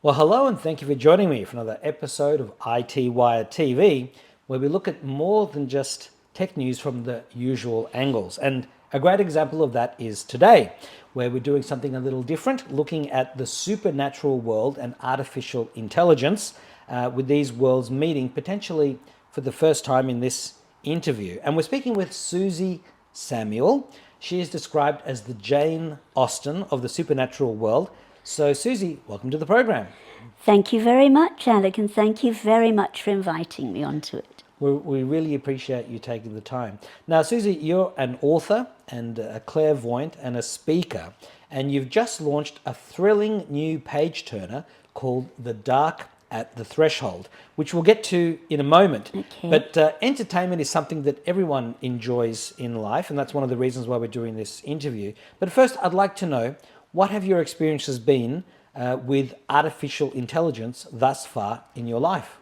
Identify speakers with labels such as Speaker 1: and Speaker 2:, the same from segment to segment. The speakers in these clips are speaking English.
Speaker 1: Well, hello and thank you for joining me for another episode of IT Wired TV, where we look at more than just tech news from the usual angles. And a great example of that is today, where we're doing something a little different, looking at the supernatural world and artificial intelligence, with these worlds meeting potentially for the first time in this interview. And we're speaking with Suzi Samuel. She is described as the Jane Austen of the supernatural world. So, Suzi, welcome to the program.
Speaker 2: Thank you very much, Alec, and thank you very much for inviting me onto it.
Speaker 1: We really appreciate you taking the time. Now, Suzi, you're an author and a clairvoyant and a speaker, and you've just launched a thrilling new page turner called The Dark at the Threshold, which we'll get to in a moment.
Speaker 2: Okay.
Speaker 1: But entertainment is something that everyone enjoys in life, and that's one of the reasons why we're doing this interview. But first, I'd like to know, what have your experiences been with artificial intelligence thus far in your life?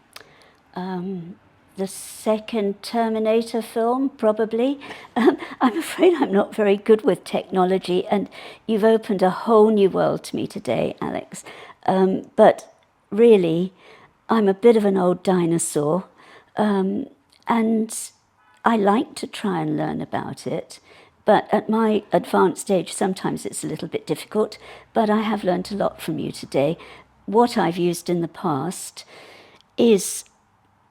Speaker 2: The second Terminator film, probably. I'm afraid I'm not very good with technology, and you've opened a whole new world to me today, Alex. But really, I'm a bit of an old dinosaur, and I like to try and learn about it. But at my advanced age, sometimes it's a little bit difficult, but I have learned a lot from you today. What I've used in the past is,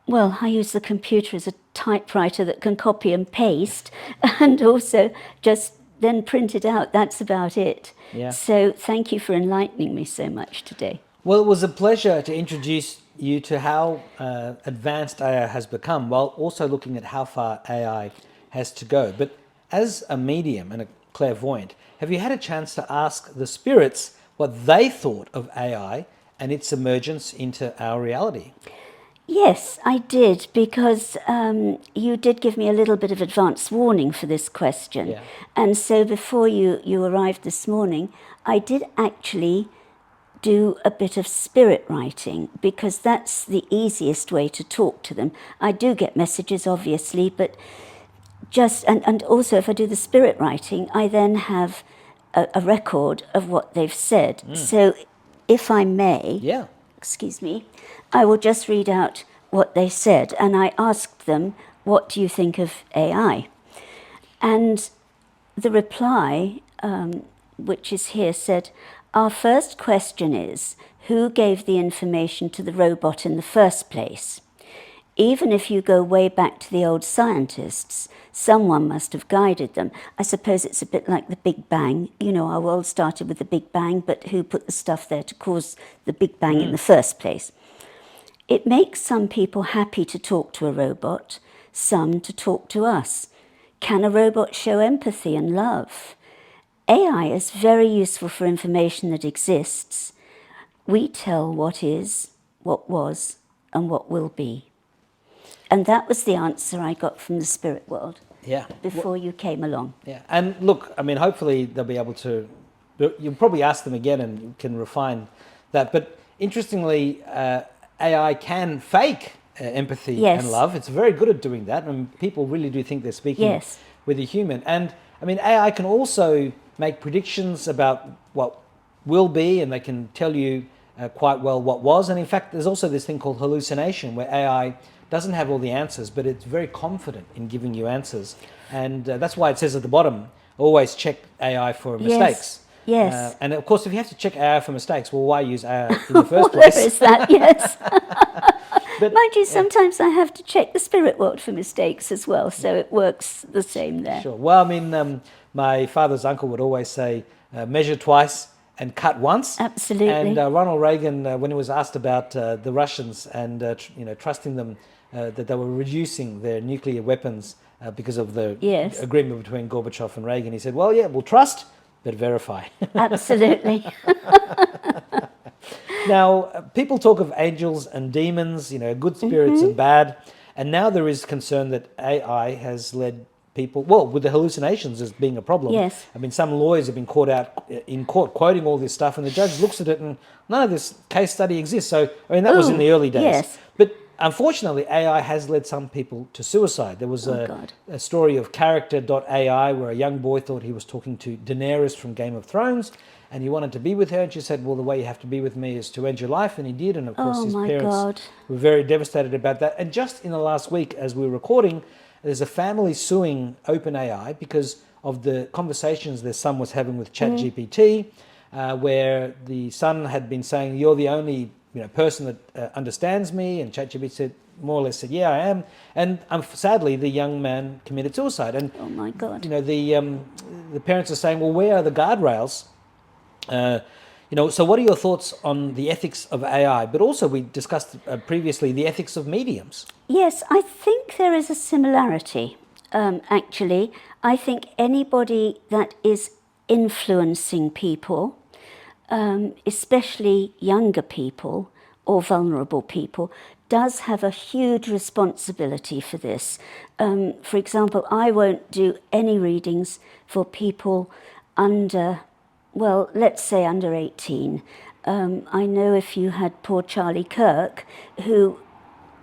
Speaker 2: well, I use the computer as a typewriter that can copy and paste, and also just then print it out. That's about it.
Speaker 1: Yeah.
Speaker 2: So thank you for enlightening me so much today.
Speaker 1: Well, it was a pleasure to introduce you to how advanced AI has become, while also looking at how far AI has to go. But as a medium and a clairvoyant, have you had a chance to ask the spirits what they thought of AI and its emergence into our reality?
Speaker 2: Yes, I did, because you did give me a little bit of advance warning for this question.
Speaker 1: Yeah.
Speaker 2: And so before you arrived this morning, I did actually do a bit of spirit writing, because that's the easiest way to talk to them. I do get messages, obviously, but and also if I do the spirit writing, I then have a record of what they've said. So if I may,
Speaker 1: Yeah.
Speaker 2: excuse me, I will just read out what they said. And I asked them, what do you think of AI? And the reply, which is here, said, our first question is, who gave the information to the robot in the first place? Even if you go way back to the old scientists, someone must have guided them. I suppose it's a bit like the Big Bang. You know, our world started with the Big Bang, but who put the stuff there to cause the Big Bang in the first place? It makes some people happy to talk to a robot, some to talk to us. Can a robot show empathy and love? AI is very useful for information that exists. We tell what is, what was, and what will be. And that was the answer I got from the spirit world.
Speaker 1: Yeah.
Speaker 2: Before you came along.
Speaker 1: Yeah. And look, I mean, hopefully they'll be able to, you'll probably ask them again and you can refine that. But interestingly, AI can fake empathy
Speaker 2: Yes.
Speaker 1: and love. It's very good at doing that. And people really do think they're speaking
Speaker 2: Yes.
Speaker 1: with a human. And I mean, AI can also make predictions about what will be, and they can tell you quite well what was. And in fact, there's also this thing called hallucination, where AI doesn't have all the answers, but it's very confident in giving you answers. And that's why it says at the bottom, always check AI for mistakes.
Speaker 2: Yes.
Speaker 1: And of course, if you have to check AI for mistakes, well, why use AI in the first
Speaker 2: There
Speaker 1: place?
Speaker 2: is that, yes.
Speaker 1: But,
Speaker 2: Mind you, sometimes I have to check the spirit world for mistakes as well, so it works the same there.
Speaker 1: Sure. Well, I mean, my father's uncle would always say, measure twice and cut once.
Speaker 2: Absolutely.
Speaker 1: And Ronald Reagan, when he was asked about the Russians and trusting them, that they were reducing their nuclear weapons because of the
Speaker 2: Yes.
Speaker 1: agreement between Gorbachev and Reagan, he said, well, yeah, we'll trust, but verify.
Speaker 2: Absolutely.
Speaker 1: Now, people talk of angels and demons, good spirits and bad. And now there is concern that AI has led people, well, with the hallucinations as being a problem.
Speaker 2: Yes.
Speaker 1: I mean, some lawyers have been caught out in court quoting all this stuff, and the judge looks at it and none of this case study exists. So, I mean, that was in the early days.
Speaker 2: Yes.
Speaker 1: But unfortunately, AI has led some people to suicide. There was a story of character.ai where a young boy thought he was talking to Daenerys from Game of Thrones, and he wanted to be with her, and she said, well, the way you have to be with me is to end your life, and he did, and of course
Speaker 2: Oh
Speaker 1: his
Speaker 2: my
Speaker 1: parents
Speaker 2: God.
Speaker 1: were very devastated about that. And just in the last week, as we were recording, there's a family suing OpenAI because of the conversations their son was having with ChatGPT, where the son had been saying, you're the only person that understands me, and ChatGPT said, more or less said, yeah, I am. And sadly, the young man committed suicide. And
Speaker 2: Oh my God.
Speaker 1: the parents are saying, well, where are the guardrails? So what are your thoughts on the ethics of AI? But also, we discussed previously the ethics of mediums.
Speaker 2: Yes, I think there is a similarity, actually. I think anybody that is influencing people, especially younger people or vulnerable people, does have a huge responsibility for this. For example, I won't do any readings for people under, well, let's say under 18. I know if you had poor Charlie Clarke, who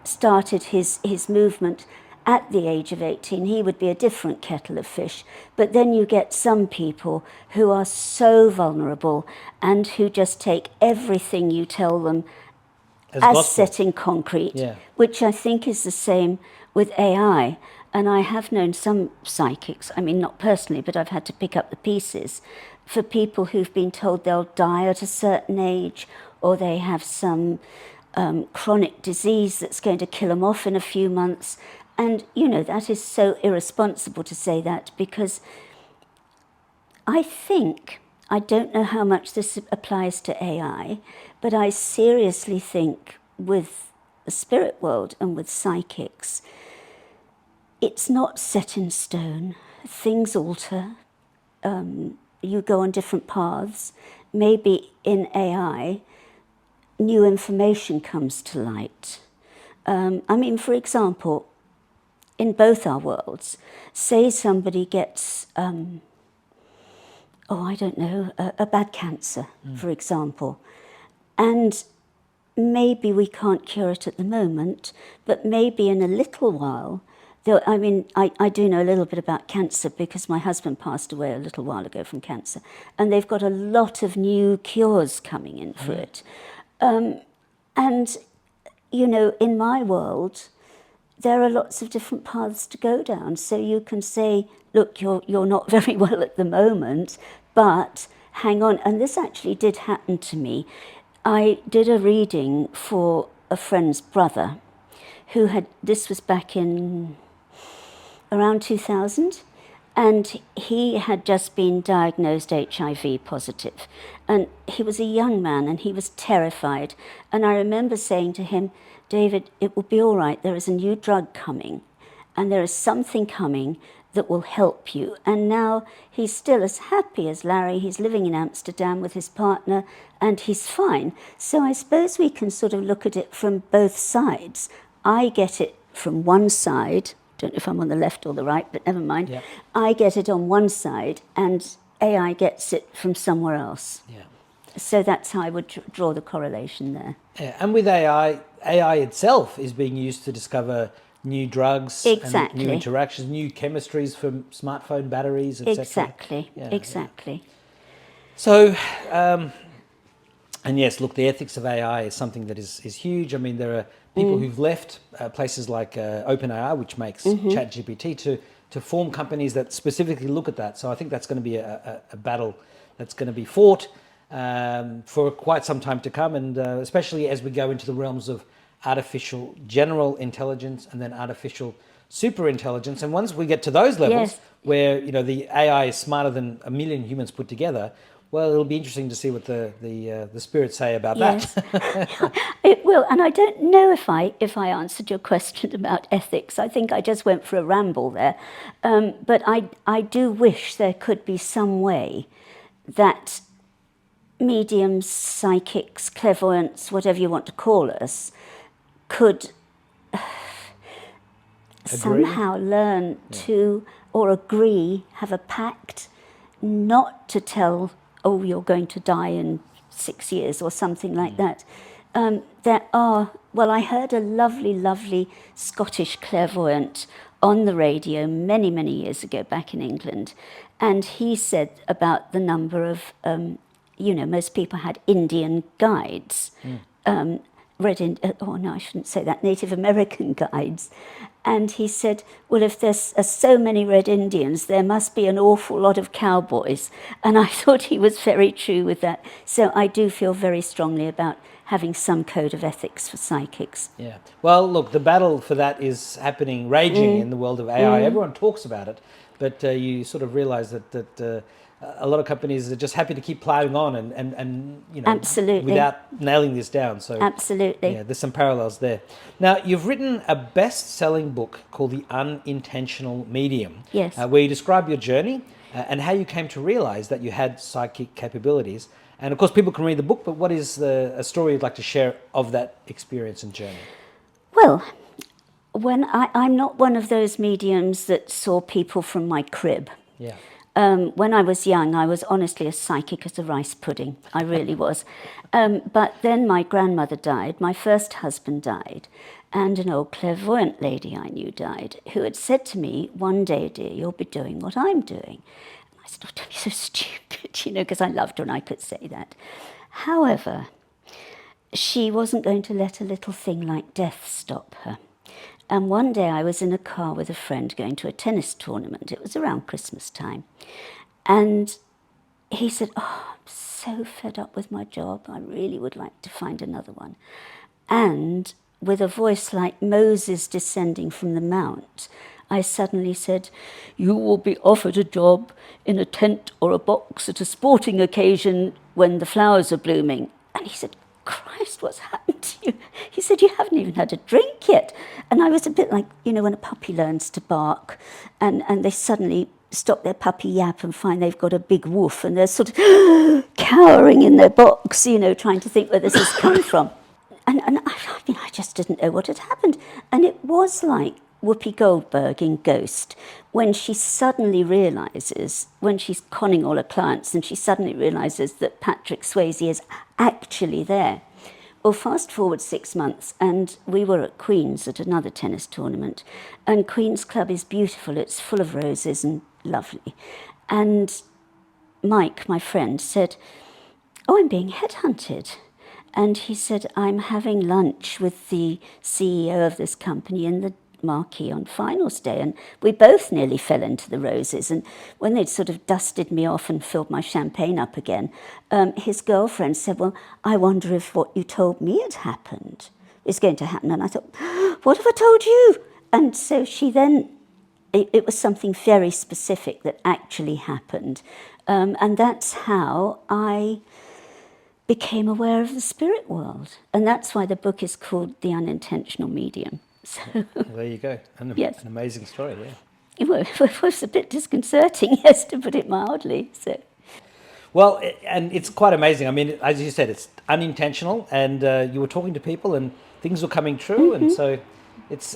Speaker 2: started his movement at the age of 18, he would be a different kettle of fish. But then you get some people who are so vulnerable and who just take everything you tell them as set in concrete, which I think is the same with AI. And I have known some psychics, I mean, not personally, but I've had to pick up the pieces for people who've been told they'll die at a certain age, or they have some chronic disease that's going to kill them off in a few months. And, that is so irresponsible to say that, because I think, I don't know how much this applies to AI, but I seriously think with the spirit world and with psychics, it's not set in stone. Things alter. You go on different paths. Maybe in AI, new information comes to light. For example, in both our worlds, say somebody gets, a bad cancer, for example, and maybe we can't cure it at the moment, but maybe in a little while, I do know a little bit about cancer because my husband passed away a little while ago from cancer, and they've got a lot of new cures coming in for it. In my world, there are lots of different paths to go down. So you can say, look, you're not very well at the moment, but hang on. And this actually did happen to me. I did a reading for a friend's brother this was back in around 2000, and he had just been diagnosed HIV positive. And he was a young man and he was terrified. And I remember saying to him, David, it will be all right. There is a new drug coming, and there is something coming that will help you. And now he's still as happy as Larry. He's living in Amsterdam with his partner, and he's fine. So I suppose we can sort of look at it from both sides. I get it from one side. Don't know if I'm on the left or the right, but never mind. Yeah. I get it on one side, and AI gets it from somewhere else. Yeah. So that's how I would draw the correlation there.
Speaker 1: Yeah. And with AI itself is being used to discover new drugs, and new interactions, new chemistries from smartphone batteries, etc.
Speaker 2: Exactly.
Speaker 1: So, and yes, look, the ethics of AI is something that is huge. I mean, there are people who've left places like OpenAI, which makes ChatGPT, to form companies that specifically look at that. So I think that's going to be a battle that's going to be fought for quite some time to come, and especially as we go into the realms of artificial general intelligence and then artificial super intelligence. And once we get to those levels, where the AI is smarter than a million humans put together, well, it'll be interesting to see what the spirits say about that.
Speaker 2: It will, and I don't know if I answered your question about ethics. I think I just went for a ramble there, but I do wish there could be some way that mediums, psychics, clairvoyants, whatever you want to call us, could somehow learn to, or agree, have a pact, not to tell, oh, you're going to die in 6 years or something like that. I heard a lovely Scottish clairvoyant on the radio many years ago back in England, and he said about the number of most people had Indian guides, I shouldn't say that, Native American guides. And he said, well, if there's so many Red Indians, there must be an awful lot of cowboys. And I thought he was very true with that. So I do feel very strongly about having some code of ethics for psychics.
Speaker 1: Yeah. Well, look, the battle for that is raging in the world of AI. Everyone talks about it, but you sort of realize that a lot of companies are just happy to keep plowing on and
Speaker 2: Absolutely.
Speaker 1: without nailing this down. So
Speaker 2: Absolutely.
Speaker 1: yeah, there's some parallels there. Now, you've written a best-selling book called The Unintentional Medium,
Speaker 2: Yes.
Speaker 1: where you describe your journey and how you came to realize that you had psychic capabilities. And of course, people can read the book, but what is a story you'd like to share of that experience and journey?
Speaker 2: Well, I'm not one of those mediums that saw people from my crib.
Speaker 1: Yeah.
Speaker 2: When I was young, I was honestly as psychic as a rice pudding. I really was. But then my grandmother died, my first husband died, and an old clairvoyant lady I knew died, who had said to me, one day, dear, you'll be doing what I'm doing. And I said, oh, don't be so stupid, because I loved her and I could say that. However, she wasn't going to let a little thing like death stop her. And one day I was in a car with a friend going to a tennis tournament. It was around Christmas time. And he said, oh, I'm so fed up with my job. I really would like to find another one. And with a voice like Moses descending from the mount, I suddenly said, you will be offered a job in a tent or a box at a sporting occasion when the flowers are blooming. And he said, Christ, what's happened to you? He said, you haven't even had a drink yet. And I was a bit like, when a puppy learns to bark and they suddenly stop their puppy yap and find they've got a big woof and they're sort of cowering in their box, trying to think where this has come from. And I just didn't know what had happened. And it was like Whoopi Goldberg in Ghost, when she suddenly realises, when she's conning all her clients, and she suddenly realises that Patrick Swayze is actually there. Well, fast forward 6 months, and we were at Queen's at another tennis tournament, and Queen's Club is beautiful. It's full of roses and lovely. And Mike, my friend, said, oh, I'm being headhunted. And he said, I'm having lunch with the CEO of this company in the marquee on finals day, and we both nearly fell into the roses. And when they'd sort of dusted me off and filled my champagne up again, his girlfriend said, well, I wonder if what you told me had happened is going to happen. And I thought, what have I told you? And so she then, it was something very specific that actually happened. And that's how I became aware of the spirit world. And that's why the book is called The Unintentional Medium. So,
Speaker 1: there you go. An amazing story, yeah.
Speaker 2: It was a bit disconcerting, yes, to put it mildly. So,
Speaker 1: well, and it's quite amazing. I mean, as you said, it's unintentional, and you were talking to people, and things were coming true, and so it's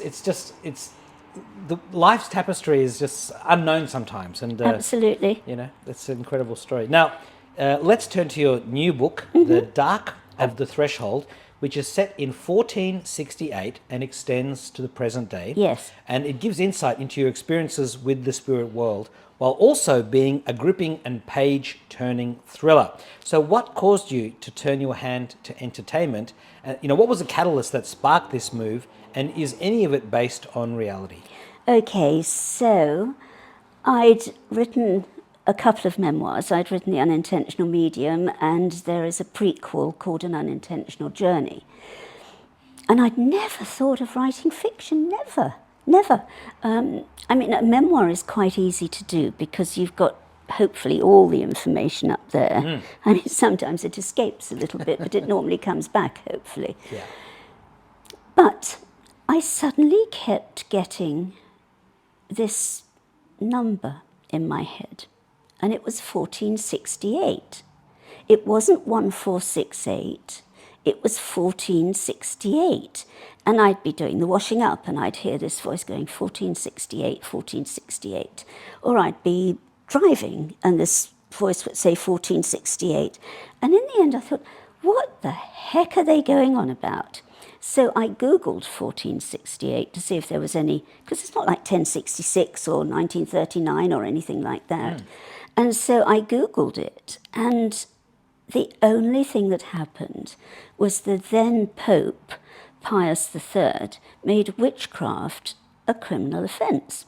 Speaker 1: the life's tapestry is just unknown sometimes, and
Speaker 2: absolutely,
Speaker 1: that's an incredible story. Now, let's turn to your new book, The Dark of the Threshold, which is set in 1468 and extends to the present day.
Speaker 2: Yes.
Speaker 1: And it gives insight into your experiences with the spirit world, while also being a gripping and page-turning thriller. So what caused you to turn your hand to entertainment? What was the catalyst that sparked this move, and is any of it based on reality?
Speaker 2: Okay, so I'd written a couple of memoirs. I'd written The Unintentional Medium, and there is a prequel called An Unintentional Journey. And I'd never thought of writing fiction, never. I mean, a memoir is quite easy to do because you've got hopefully all the information up there. I mean, sometimes it escapes a little bit, but it normally comes back, hopefully.
Speaker 1: Yeah.
Speaker 2: But I suddenly kept getting this number in my head. And it was 1468. It wasn't 1468, it was 1468. And I'd be doing the washing up and I'd hear this voice going 1468, 1468. Or I'd be driving and this voice would say 1468. And in the end I thought, what the heck are they going on about? So I Googled 1468 to see if there was any, because it's not like 1066 or 1939 or anything like that. And so I Googled it, and the only thing that happened was the then Pope, Pius III, made witchcraft a criminal offence.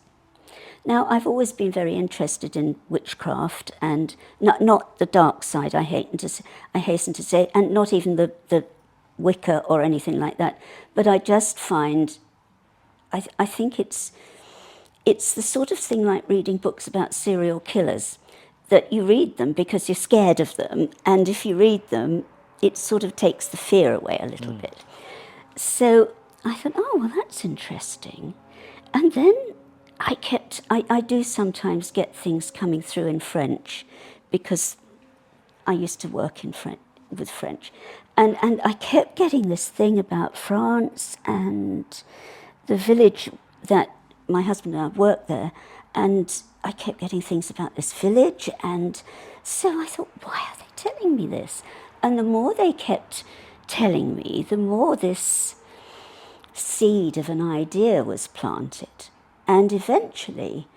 Speaker 2: Now, I've always been very interested in witchcraft, and not the dark side, I hasten to say, and not even the Wicca or anything like that. But I just find, I think it's the sort of thing like reading books about serial killers, that you read them because you're scared of them, and if you read them, it sort of takes the fear away a little bit. So I thought, oh, well, that's interesting. And then I do sometimes get things coming through in French, because I used to work with French. And I kept getting this thing about France and the village that my husband and I worked there, and I kept getting things about this village, and so I thought, why are they telling me this? And the more they kept telling me, the more this seed of an idea was planted. And eventually,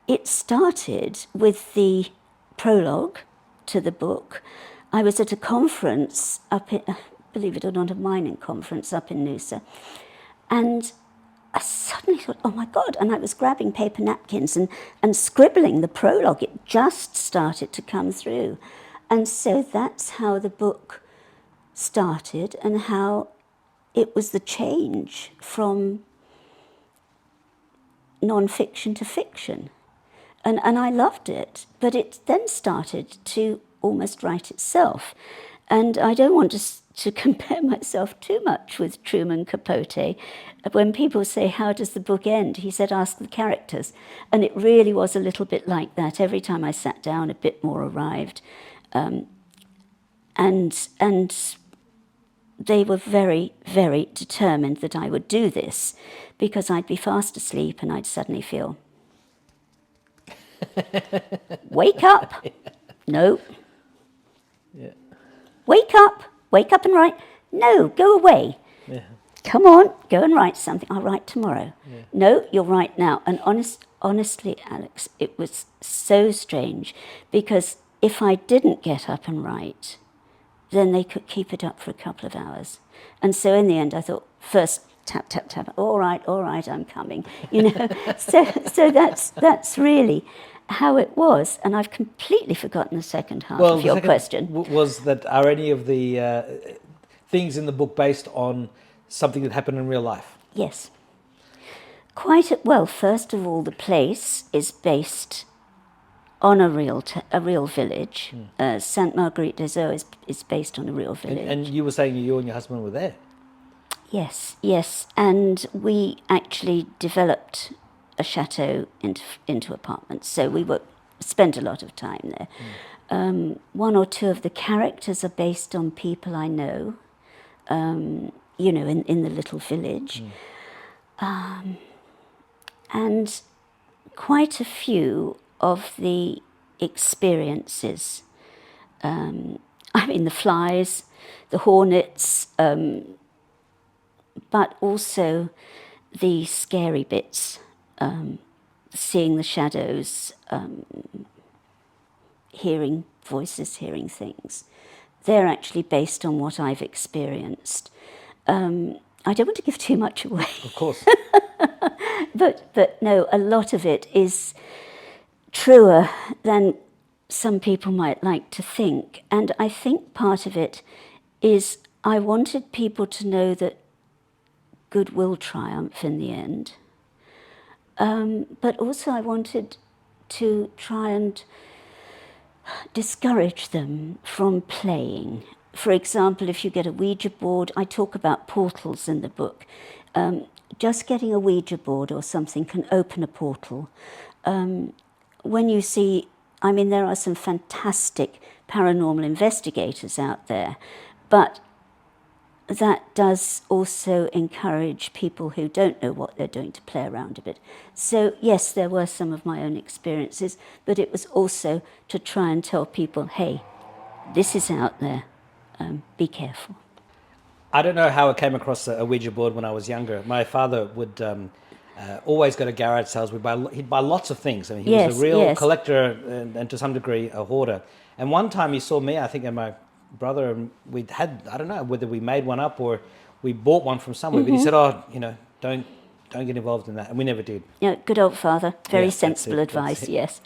Speaker 2: it started with the prologue to the book. I was at a conference believe it or not, a mining conference up in Noosa, and I suddenly thought, oh my God, and I was grabbing paper napkins and scribbling the prologue. It just started to come through. And so that's how the book started, and how it was the change from non-fiction to fiction. And I loved it, but it then started to almost write itself. And I don't want to compare myself too much with Truman Capote. When people say, how does the book end? He said, ask the characters. And it really was a little bit like that. Every time I sat down, a bit more arrived. And they were very, very determined that I would do this, because I'd be fast asleep and I'd suddenly feel, wake up. No.
Speaker 1: Yeah.
Speaker 2: Wake up and write. No, go away.
Speaker 1: Yeah.
Speaker 2: Come on, go and write something. I'll write tomorrow.
Speaker 1: Yeah.
Speaker 2: No, you'll write now. And honestly, Alex, it was so strange, because if I didn't get up and write, then they could keep it up for a couple of hours. And so in the end, I thought, first, tap, tap, tap, all right, I'm coming. So that's really how it was. And I've completely forgotten the second half of your question.
Speaker 1: Was that, are any of the things in the book based on something that happened in real life?
Speaker 2: Yes. Well, first of all, the place is based on a real village. Sainte Marguerite des Eaux is based on a real village.
Speaker 1: And you were saying you and your husband were there?
Speaker 2: Yes. And we actually developed a chateau into apartments. So we spent a lot of time there. One or two of the characters are based on people I know, in the little village. And quite a few of the experiences, the flies, the hornets, but also the scary bits, seeing the shadows, hearing voices, hearing things. They're actually based on what I've experienced. I don't want to give too much away.
Speaker 1: Of course.
Speaker 2: But no, a lot of it is truer than some people might like to think. And I think part of it is I wanted people to know that good will triumph in the end. But also I wanted to try and discourage them from playing. For example, if you get a Ouija board, I talk about portals in the book. Just getting a Ouija board or something can open a portal. When you see, there are some fantastic paranormal investigators out there, but that does also encourage people who don't know what they're doing to play around a bit. So yes, there were some of my own experiences, but it was also to try and tell people, hey, this is out there, be careful.
Speaker 1: I don't know how I came across a Ouija board when I was younger. My father would always go to garage sales. He'd buy lots of things. He was a real collector and to some degree a hoarder. And one time he saw me, I think in my brother, and we'd had, I don't know whether we made one up or we bought one from somewhere,
Speaker 2: Mm-hmm.
Speaker 1: but he said, "Oh, don't get involved in that," and we never did.
Speaker 2: Yeah, good old father. Very
Speaker 1: Yeah, that's
Speaker 2: sensible
Speaker 1: it, that's
Speaker 2: advice,
Speaker 1: it.
Speaker 2: yes.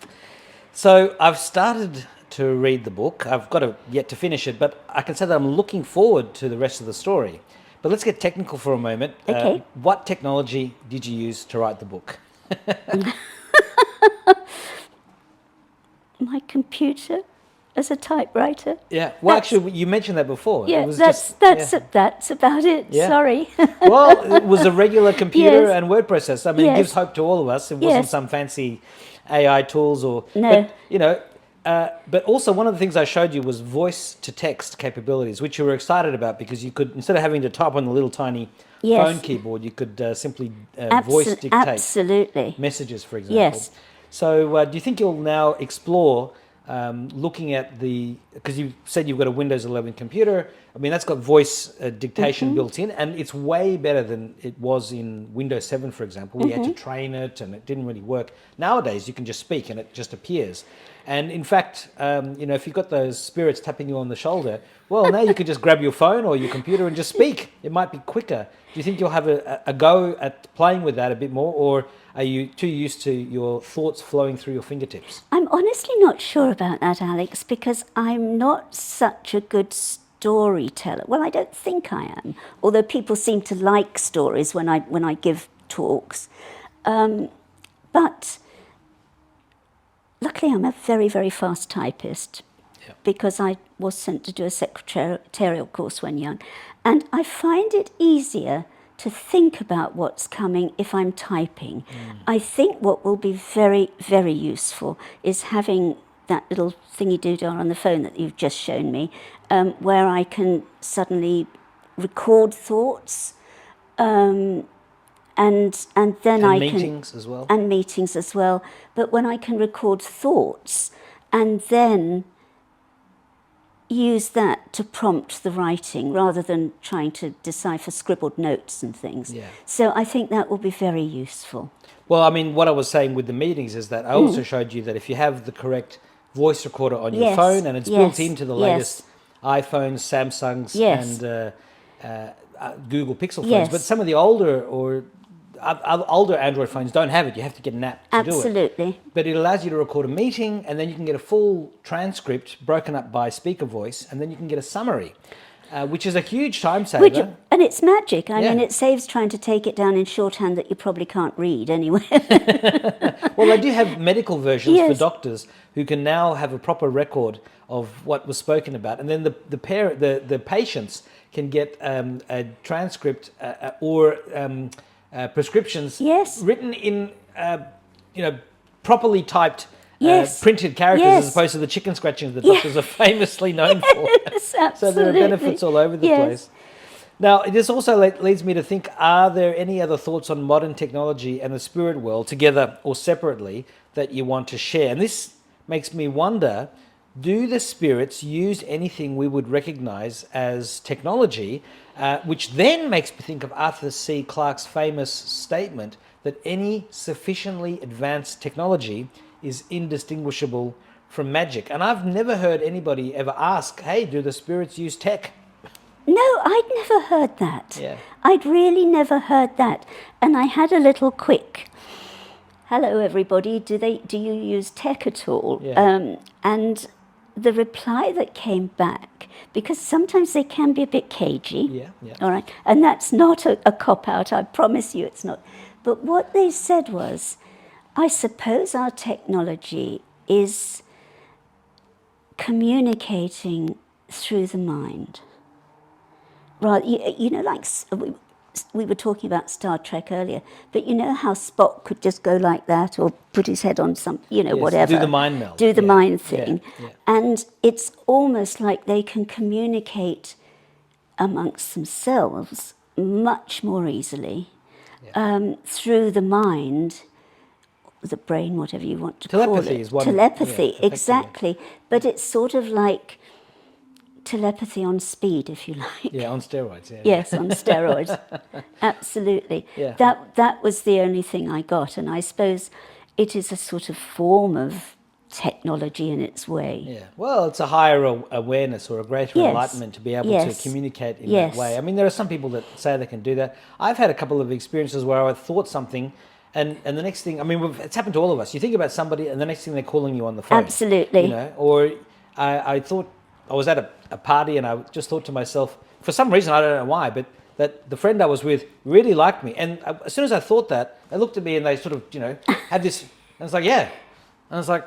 Speaker 1: So I've started to read the book. I've got yet to finish it, but I can say that I'm looking forward to the rest of the story. But let's get technical for a moment.
Speaker 2: Okay.
Speaker 1: What technology did you use to write the book?
Speaker 2: My computer as a typewriter.
Speaker 1: Yeah. Well,
Speaker 2: That's-
Speaker 1: actually, you mentioned that before.
Speaker 2: Yeah,
Speaker 1: It was
Speaker 2: that's about it.
Speaker 1: Yeah.
Speaker 2: Sorry.
Speaker 1: Well, it was a regular computer
Speaker 2: Yes.
Speaker 1: and word processor. I mean, it gives
Speaker 2: Yes.
Speaker 1: hope to all of us. It wasn't
Speaker 2: Yes.
Speaker 1: some fancy AI tools or...
Speaker 2: No.
Speaker 1: But, but also one of the things I showed you was voice-to-text capabilities, which you were excited about because you could, instead of having to type on the little tiny
Speaker 2: Yes.
Speaker 1: phone keyboard, you could simply voice dictate
Speaker 2: Absolutely.
Speaker 1: messages, for example.
Speaker 2: Yes.
Speaker 1: So do you think you'll now explore looking at because you said you've got a Windows 11 computer. I mean, that's got voice dictation built in, and it's way better than it was in Windows 7, for example. We had to train it, and it didn't really work. Nowadays, you can just speak, and it just appears. And in fact, if you've got those spirits tapping you on the shoulder, well, now you can just grab your phone or your computer and just speak. It might be quicker. Do you think you'll have a go at playing with that a bit more, or are you too used to your thoughts flowing through your fingertips?
Speaker 2: I'm honestly not sure about that, Alex, because I'm not such a good storyteller. Well, I don't think I am, although people seem to like stories when I give talks. But luckily, I'm a very, very fast typist because I was sent to do a secretarial course when young. And I find it easier to think about what's coming if I'm typing. I think what will be very, very useful is having that little thingy-doodah on the phone that you've just shown me, where I can suddenly record thoughts, and then I can...
Speaker 1: meetings as well.
Speaker 2: And meetings as well. But when I can record thoughts and then use that to prompt the writing rather than trying to decipher scribbled notes and things.
Speaker 1: Yeah.
Speaker 2: So I think that will be very useful.
Speaker 1: Well, I mean, what I was saying with the meetings is that I also showed you that if you have the correct voice recorder on your
Speaker 2: Yes,
Speaker 1: phone, and it's built
Speaker 2: yes,
Speaker 1: into the
Speaker 2: yes.
Speaker 1: latest iPhones, Samsungs,
Speaker 2: Yes.
Speaker 1: and Google Pixel phones,
Speaker 2: Yes.
Speaker 1: but some of the older Android phones don't have it. You have to get an app to do it.
Speaker 2: Absolutely.
Speaker 1: But it allows you to record a meeting, and then you can get a full transcript broken up by speaker voice, and then you can get a summary, which is a huge time saver.
Speaker 2: And it's magic. I mean,
Speaker 1: Yeah.
Speaker 2: it saves trying to take it down in shorthand that you probably can't read anyway.
Speaker 1: Well, they do have medical versions for
Speaker 2: Yes.
Speaker 1: doctors who can now have a proper record of what was spoken about, and then the patients can get a transcript or prescriptions
Speaker 2: Yes.
Speaker 1: written in properly typed
Speaker 2: Yes.
Speaker 1: printed characters
Speaker 2: Yes.
Speaker 1: as opposed to the chicken scratching that doctors are famously known for.
Speaker 2: Yes,
Speaker 1: So there are
Speaker 2: absolutely.
Speaker 1: benefits all over the
Speaker 2: Yes.
Speaker 1: place. Now, this also leads me to think, are there any other thoughts on modern technology and the spirit world, together or separately, that you want to share? And this makes me wonder, do the spirits use anything we would recognize as technology, which then makes me think of Arthur C. Clarke's famous statement that any sufficiently advanced technology is indistinguishable from magic. And I've never heard anybody ever ask, hey, do the spirits use tech?
Speaker 2: No, I'd never heard that.
Speaker 1: Yeah.
Speaker 2: I'd really never heard that. And I had a little quick, hello everybody, do you use tech at all?
Speaker 1: Yeah.
Speaker 2: And the reply that came back, because sometimes they can be a bit cagey.
Speaker 1: Yeah, yeah.
Speaker 2: All right. And that's not a cop-out, I promise you it's not. But what they said was, I suppose our technology is communicating through the mind. Right, like we were talking about Star Trek earlier, but you know how Spock could just go like that or put his head on some,
Speaker 1: Yes,
Speaker 2: whatever.
Speaker 1: do the mind meld.
Speaker 2: Do the
Speaker 1: Yeah,
Speaker 2: mind
Speaker 1: yeah,
Speaker 2: thing.
Speaker 1: yeah.
Speaker 2: And it's almost like they can communicate amongst themselves much more easily through the mind, the brain, whatever you want to call it.
Speaker 1: Telepathy is one.
Speaker 2: Telepathy,
Speaker 1: yeah, effectively.
Speaker 2: exactly. But it's sort of like telepathy on speed, if you like.
Speaker 1: Yeah, on steroids. Yeah.
Speaker 2: Yes, on steroids. Absolutely.
Speaker 1: Yeah.
Speaker 2: That was the only thing I got, and I suppose it is a sort of form of technology in its way.
Speaker 1: Yeah. Well, it's a higher awareness or a greater
Speaker 2: Yes.
Speaker 1: enlightenment to be able to
Speaker 2: Yes.
Speaker 1: communicate in
Speaker 2: Yes.
Speaker 1: that way. I mean, there are some people that say they can do that. I've had a couple of experiences where I thought something, and the next thing, I mean, it's happened to all of us. You think about somebody, and the next thing they're calling you on the phone.
Speaker 2: Absolutely.
Speaker 1: You know, or I thought I was at a party, and I just thought to myself, for some reason, I don't know why, but that the friend I was with really liked me. And as soon as I thought that, they looked at me and they sort of, had this, and it's like, yeah. And I was like,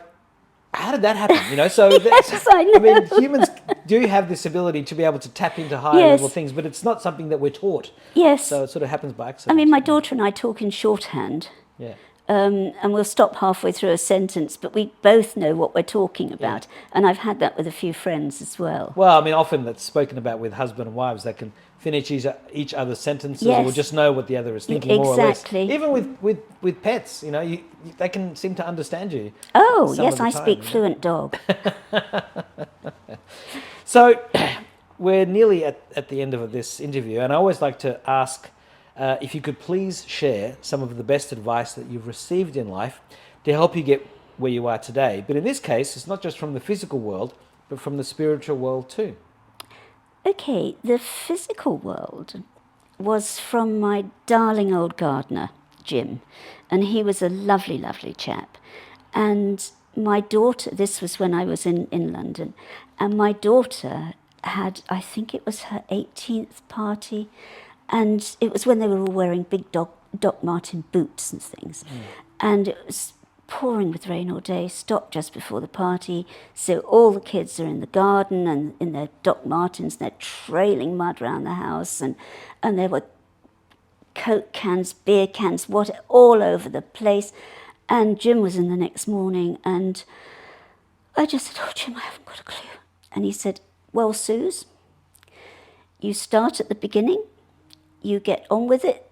Speaker 1: how did that happen? So
Speaker 2: Yes, I know.
Speaker 1: mean, humans do have this ability to be able to tap into higher
Speaker 2: Yes.
Speaker 1: level things, but it's not something that we're taught.
Speaker 2: Yes.
Speaker 1: So it sort of happens by
Speaker 2: I
Speaker 1: accident.
Speaker 2: mean, my daughter and I talk in shorthand.
Speaker 1: Yeah.
Speaker 2: And we'll stop halfway through a sentence, but we both know what we're talking about. And I've had that with a few friends as well.
Speaker 1: Well, I mean, often that's spoken about with husband and wives. They can finish each other's sentences,
Speaker 2: Yes.
Speaker 1: or just know what the other is thinking, more or less.
Speaker 2: Exactly.
Speaker 1: Even with pets, they can seem to understand you.
Speaker 2: Oh,
Speaker 1: some
Speaker 2: yes,
Speaker 1: of the
Speaker 2: I
Speaker 1: time,
Speaker 2: speak fluent dog.
Speaker 1: So we're nearly at the end of this interview, and I always like to ask if you could please share some of the best advice that you've received in life to help you get where you are today. But in this case, it's not just from the physical world, but from the spiritual world too.
Speaker 2: Okay, the physical world was from my darling old gardener, Jim, and he was a lovely, lovely chap. And my daughter, this was when I was in London, and my daughter had, I think it was her 18th party, and it was when they were all wearing big Doc Martin boots and things. And it was pouring with rain all day, stopped just before the party. So all the kids are in the garden and in their Doc Martens, they're trailing mud around the house, and there were Coke cans, beer cans, all over the place. And Jim was in the next morning, and I just said, "Oh, Jim, I haven't got a clue." And he said, "Well, Suze, you start at the beginning, you get on with it,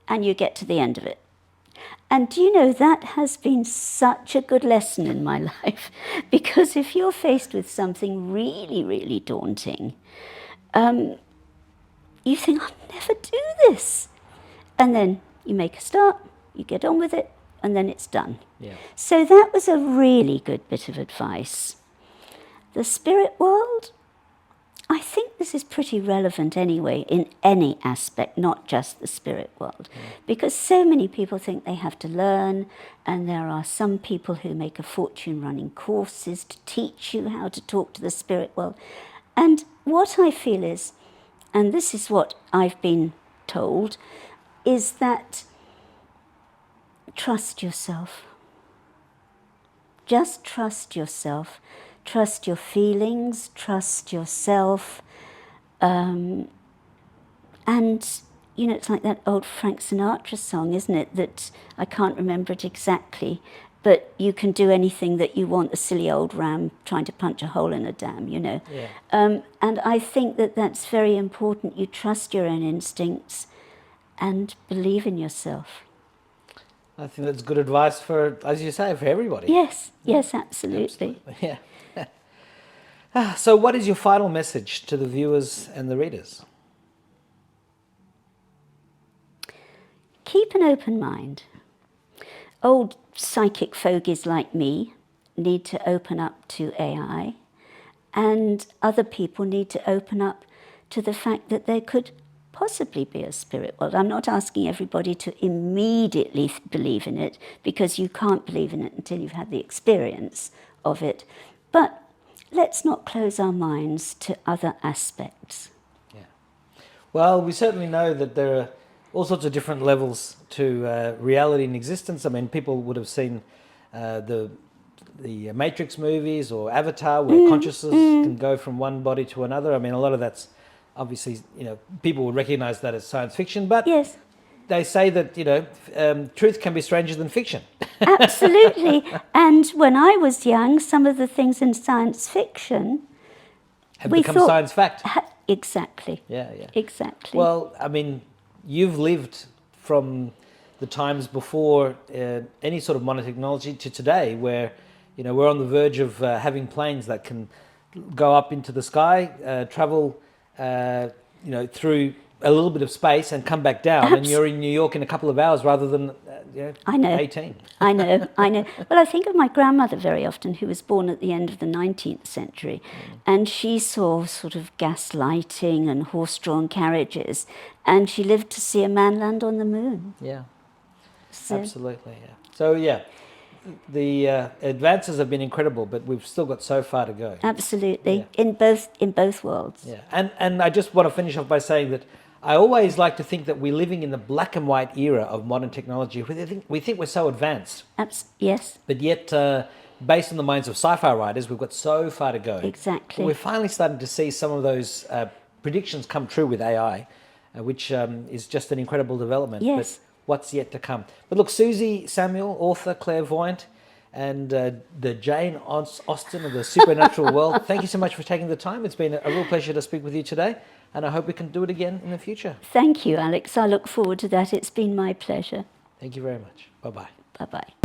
Speaker 2: and you get to the end of it." And do you know, that has been such a good lesson in my life, because if you're faced with something really, really daunting, you think, "I'll never do this." And then you make a start, you get on with it, and then it's done.
Speaker 1: Yeah.
Speaker 2: So that was a really good bit of advice. The spirit world, I think this is pretty relevant anyway in any aspect, not just the spirit world, because so many people think they have to learn, and there are some people who make a fortune running courses to teach you how to talk to the spirit world. And what I feel is, and this is what I've been told, is that trust yourself. Just trust yourself. Trust your feelings, trust yourself. And, it's like that old Frank Sinatra song, isn't it? That I can't remember it exactly, but you can do anything that you want, a silly old ram trying to punch a hole in a dam,
Speaker 1: Yeah.
Speaker 2: And I think that that's very important. You trust your own instincts and believe in yourself.
Speaker 1: I think that's good advice for, as you say, for everybody.
Speaker 2: Yes, yes, absolutely.
Speaker 1: Yeah. So what is your final message to the viewers and the readers?
Speaker 2: Keep an open mind. Old psychic fogies like me need to open up to AI, and other people need to open up to the fact that there could possibly be a spirit world. I'm not asking everybody to immediately believe in it, because you can't believe in it until you've had the experience of it. But let's not close our minds to other aspects.
Speaker 1: Yeah. Well, we certainly know that there are all sorts of different levels to reality and existence. I mean, people would have seen the Matrix movies or Avatar, where consciousness can go from one body to another. I mean, a lot of that's obviously, people would recognize that as science fiction, but
Speaker 2: Yes.
Speaker 1: they say that, truth can be stranger than fiction.
Speaker 2: Absolutely. And when I was young, some of the things in science fiction
Speaker 1: Have
Speaker 2: we
Speaker 1: become
Speaker 2: thought,
Speaker 1: science fact.
Speaker 2: Exactly.
Speaker 1: Yeah, yeah.
Speaker 2: Exactly.
Speaker 1: Well, I mean, you've lived from the times before any sort of modern technology to today, where, we're on the verge of having planes that can go up into the sky, travel, through a little bit of space and come back down, and you're in New York in a couple of hours rather than
Speaker 2: I know.
Speaker 1: 18.
Speaker 2: I know. Well, I think of my grandmother very often, who was born at the end of the 19th century, and she saw sort of gaslighting and horse-drawn carriages, and she lived to see a man land on the moon.
Speaker 1: Yeah,
Speaker 2: So,
Speaker 1: absolutely. Yeah. So yeah, the advances have been incredible, but we've still got so far to go.
Speaker 2: absolutely,
Speaker 1: Yeah.
Speaker 2: in both worlds.
Speaker 1: Yeah, and I just want to finish off by saying that I always like to think that we're living in the black and white era of modern technology. We think we're so advanced,
Speaker 2: Yes,
Speaker 1: but yet, based on the minds of sci-fi writers, we've got so far to go.
Speaker 2: exactly.
Speaker 1: But we're finally starting to see some of those predictions come true with AI, which is just an incredible development.
Speaker 2: Yes.
Speaker 1: But what's yet to come? But look, Suzi Samuel, author, clairvoyant, and the Jane Austen of the supernatural world, thank you so much for taking the time. It's been a real pleasure to speak with you today, and I hope we can do it again in the future.
Speaker 2: Thank you, Alex. I look forward to that. It's been my pleasure.
Speaker 1: Thank you very much. Bye-bye.
Speaker 2: Bye-bye.